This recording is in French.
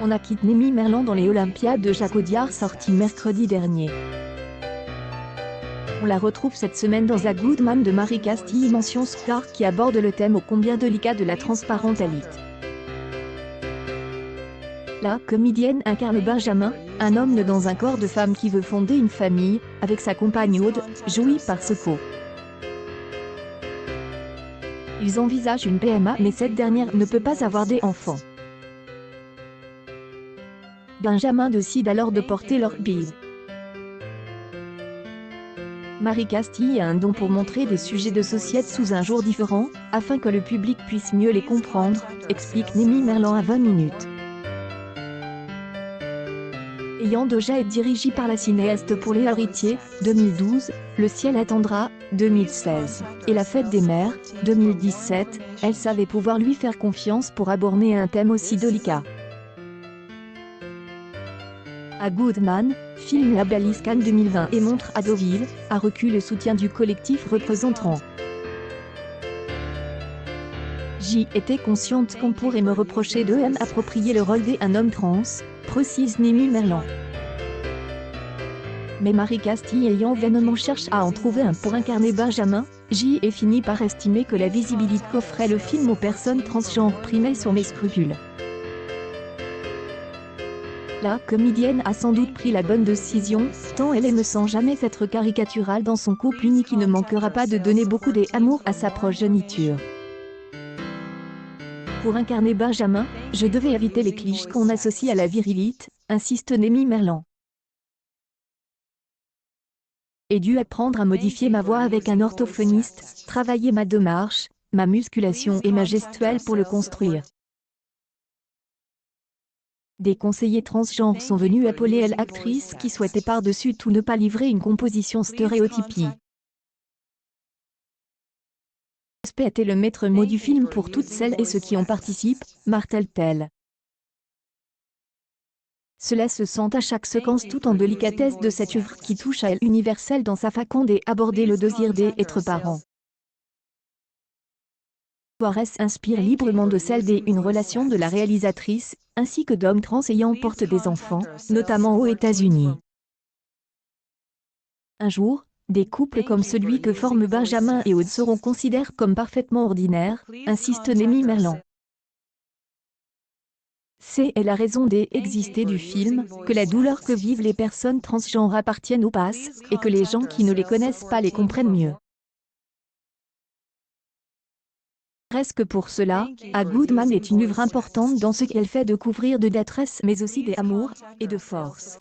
On a quitté Némi Merlan dans les Olympiades de Jacques Audiard sorti mercredi dernier. On la retrouve cette semaine dans A Good Man de Marie Castille, mention star qui aborde le thème ô combien délicat de la transparentalité. La comédienne incarne Benjamin, un homme né dans un corps de femme qui veut fonder une famille, avec sa compagne Aude, jouée par Soko. Ils envisagent une PMA mais cette dernière ne peut pas avoir des enfants. Benjamin décide alors de porter leur bise. Marie Castille a un don pour montrer des sujets de société sous un jour différent, afin que le public puisse mieux les comprendre, explique Némi Merlan à 20 minutes. Ayant déjà été dirigée par la cinéaste pour Les Héritiers, 2012, Le ciel attendra, 2016, et La fête des mères, 2017, elle savait pouvoir lui faire confiance pour aborder un thème aussi délicat. A Good Man, film la Balise Cannes 2020 et montre à Deauville, a reçu le soutien du collectif représentant. J'y étais consciente qu'on pourrait me reprocher de m'approprier le rôle d'un homme trans, précise Némi Merlan. Mais Marie Castille ayant vainement cherché à en trouver un pour incarner Benjamin, j'y ai fini par estimer que la visibilité qu'offrait le film aux personnes transgenres primait sur mes scrupules. La comédienne a sans doute pris la bonne décision, tant elle aime sans jamais être caricaturale dans son couple uni qui ne manquera pas de donner beaucoup d'amour à sa progéniture. Pour incarner Benjamin, je devais éviter les clichés qu'on associe à la virilité, insiste Némi Merlan. J'ai dû apprendre à modifier ma voix avec un orthophoniste, travailler ma démarche, ma musculation et ma gestuelle pour le construire. Des conseillers transgenres sont venus épauler l'actrice qui souhaitait par-dessus tout ne pas livrer une composition stéréotypée. Le respect était le maître mot du film pour toutes celles et ceux qui en participent, martèle-t-elle. Cela se sent à chaque séquence tout en délicatesse de cette œuvre qui touche à l'universel dans sa façon d'aborder le désir d'être parent. Suarez inspire librement de celle d'une relation de la réalisatrice, ainsi que d'hommes trans ayant portent des enfants, notamment aux États-Unis. Un jour, des couples comme celui que forment Benjamin et Aude seront considérés comme parfaitement ordinaires, insiste Némi Merlan. C'est la raison d'exister du film, que la douleur que vivent les personnes transgenres appartienne au passé, et que les gens qui ne les connaissent pas les comprennent mieux. Presque pour cela, A Good Man est une œuvre importante dans ce qu'elle fait de couvrir de détresse mais aussi d'amour, et de force.